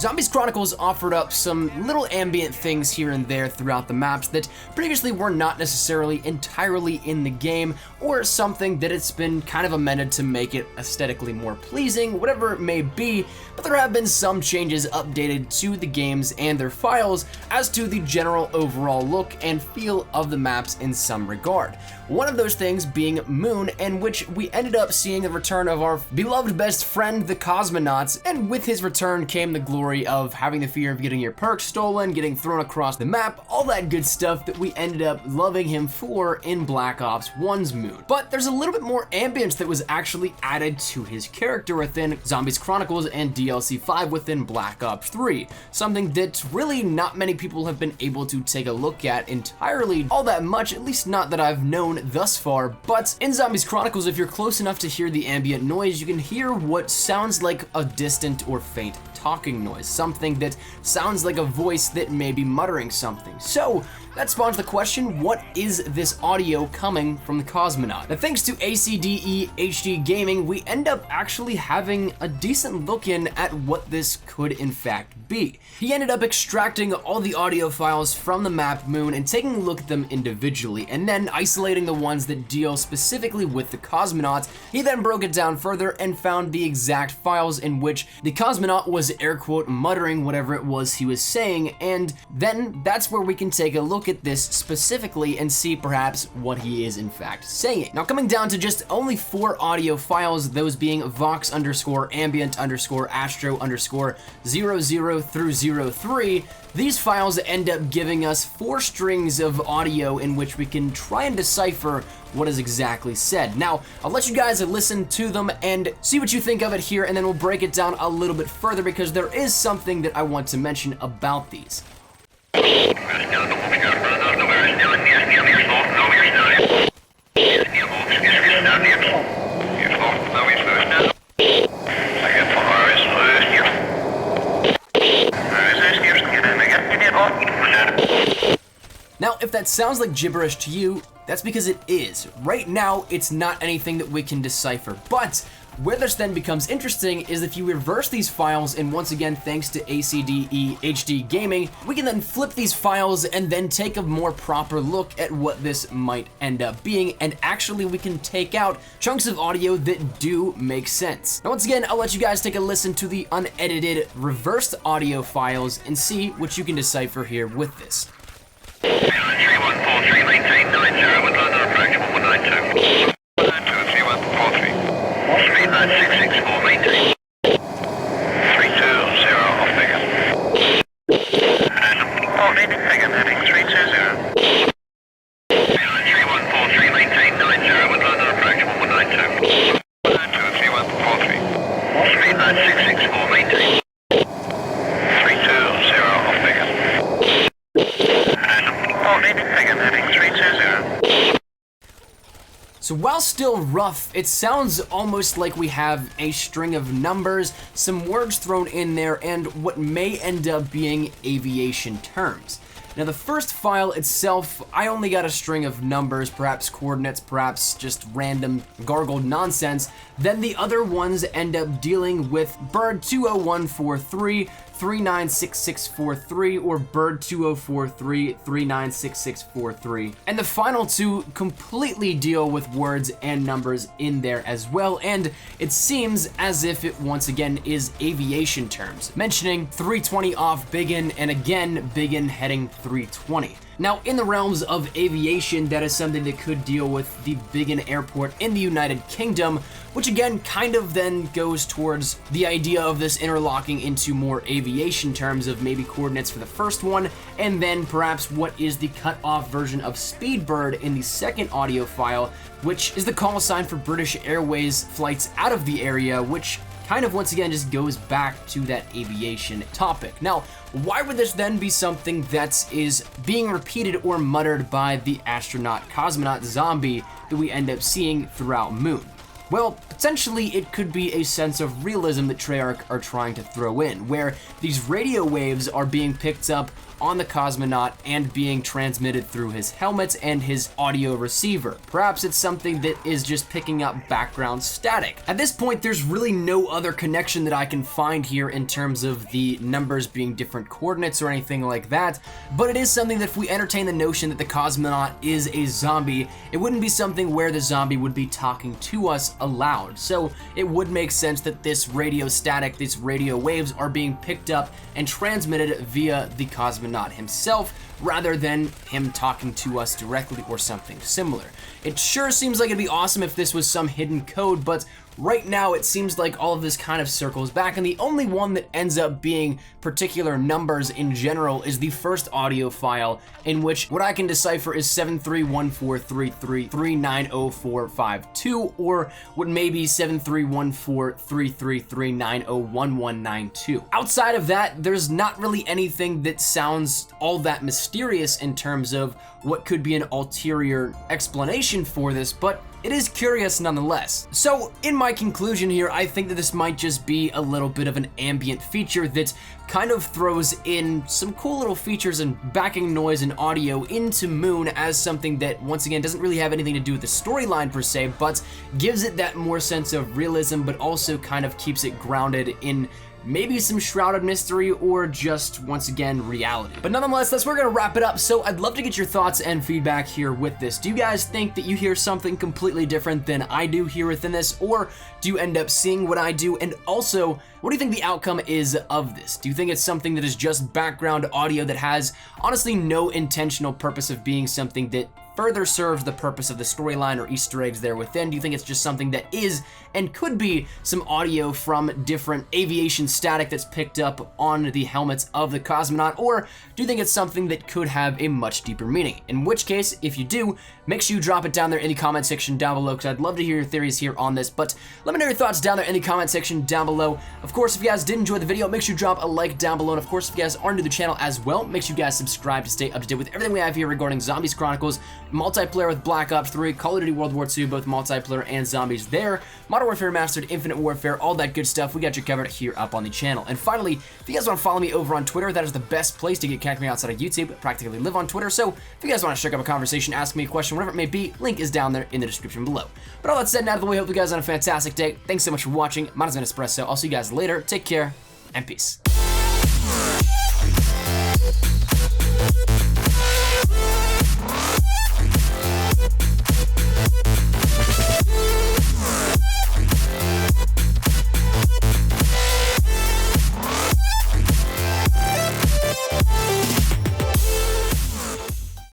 Zombies Chronicles offered up some little ambient things here and there throughout the maps that previously were not necessarily entirely in the game, or something that it's been kind of amended to make it aesthetically more pleasing, whatever it may be, but there have been some changes updated to the games and their files as to the general overall look and feel of the maps in some regard. One of those things being Moon, in which we ended up seeing the return of our beloved best friend, the COSMONAUT, and with his return came the glory of having the fear of getting your perks stolen, getting thrown across the map, all that good stuff that we ended up loving him for in Black Ops 1's Moon. But there's a little bit more ambience that was actually added to his character within Zombies Chronicles and DLC 5 within Black Ops 3, something that really not many people have been able to take a look at entirely all that much, at least not that I've known thus far. But in Zombies Chronicles, if you're close enough to hear the ambient noise, you can hear what sounds like a distant or faint talking noise, something that sounds like a voice that may be muttering something. So that spawns the question, what is this audio coming from the COSMONAUT? Now, thanks to ACDE HD Gaming, we end up actually having a decent look in at what this could in fact be. He ended up extracting all the audio files from the map Moon and taking a look at them individually, and then isolating the ones that deal specifically with the COSMONAUT. He then broke it down further and found the exact files in which the COSMONAUT was air quote muttering whatever it was he was saying, and then that's where we can take a look at this specifically and see perhaps what he is in fact saying. Now, coming down to just only 4 audio files, those being Vox _ambient _astro _00 through 03, these files end up giving us 4 strings of audio in which we can try and decipher what is exactly said. Now, I'll let you guys listen to them and see what you think of it here, and then we'll break it down a little bit further because there is something that I want to mention about these. Now, if that sounds like gibberish to you, that's because it is. Right now, it's not anything that we can decipher, but where this then becomes interesting is if you reverse these files, and once again, thanks to ACDE HD Gaming, we can then flip these files and then take a more proper look at what this might end up being, and actually we can take out chunks of audio that do make sense. Now, once again, I'll let you guys take a listen to the unedited, reversed audio files and see what you can decipher here with this. 3143, maintain 90 with line approach 192. 192, 3143. 39664, maintain. 320, off figure. And holding, figure heading 320. 3143, maintain 90 with line approach 192. 192, 3143. 39664, maintain. 320, off figure. So while still rough, it sounds almost like we have a string of numbers, some words thrown in there, and what may end up being aviation terms. Now, the first file itself, I only got a string of numbers, perhaps coordinates, perhaps just random gargled nonsense. Then the other ones end up dealing with bird 20143, 396643, or bird 2043, 396643. And the final 2 completely deal with words and numbers in there as well, and it seems as if it once again is aviation terms, mentioning 320 off Biggin, and again Biggin heading 320. Now, in the realms of aviation, that is something that could deal with the Biggin Airport in the United Kingdom, which again kind of then goes towards the idea of this interlocking into more aviation terms of maybe coordinates for the first one, and then perhaps what is the cut-off version of Speedbird in the second audio file, which is the call sign for British Airways flights out of the area, which kind of once again just goes back to that aviation topic. Now, why would this then be something that is being repeated or muttered by the astronaut cosmonaut zombie that we end up seeing throughout Moon? Well, potentially it could be a sense of realism that Treyarch are trying to throw in, where these radio waves are being picked up on the cosmonaut and being transmitted through his helmet and his audio receiver. Perhaps it's something that is just picking up background static. At this point, there's really no other connection that I can find here in terms of the numbers being different coordinates or anything like that, but it is something that if we entertain the notion that the cosmonaut is a zombie, it wouldn't be something where the zombie would be talking to us aloud. So it would make sense that this radio static, these radio waves are being picked up and transmitted via the cosmonaut himself, rather than him talking to us directly or something similar. It sure seems like it'd be awesome if this was some hidden code, but right now it seems like all of this kind of circles back, and the only one that ends up being particular numbers in general is the first audio file, in which what I can decipher is 731433390452, or what may be 73143339011192. Outside of that, there's not really anything that sounds all that mysterious in terms of what could be an ulterior explanation for this, but it is curious nonetheless. So in my conclusion here, I think that this might just be a little bit of an ambient feature that kind of throws in some cool little features and backing noise and audio into Moon as something that, once again, doesn't really have anything to do with the storyline per se, but gives it that more sense of realism, but also kind of keeps it grounded in maybe some shrouded mystery or just, once again, reality. But nonetheless, that's where we're gonna wrap it up. So I'd love to get your thoughts and feedback here with this. Do you guys think that you hear something completely different than I do here within this, or do you end up seeing what I do? And also, what do you think the outcome is of this? Do you think it's something that is just background audio that has honestly no intentional purpose of being something that further serves the purpose of the storyline or Easter eggs there within? Do you think it's just something that is and could be some audio from different aviation static that's picked up on the helmets of the cosmonaut, or do you think it's something that could have a much deeper meaning? In which case, if you do, make sure you drop it down there in the comment section down below, because I'd love to hear your theories here on this. But let me know your thoughts down there in the comment section down below. Of course, if you guys did enjoy the video, make sure you drop a like down below, and of course, if you guys are new to the channel as well, make sure you guys subscribe to stay up to date with everything we have here regarding Zombies Chronicles, multiplayer with Black Ops 3, Call of Duty World War II, both multiplayer and zombies there, Modern Warfare Mastered, Infinite Warfare, all that good stuff. We got you covered here up on the channel. And finally, if you guys want to follow me over on Twitter, that is the best place to get connected with me outside of YouTube. I practically live on Twitter, so if you guys want to strike up a conversation, ask me a question, whatever it may be, link is down there in the description below. But all that said and out of the way, hope you guys have a fantastic day. Thanks so much for watching. My name's been Espresso. I'll see you guys later. Take care, and peace.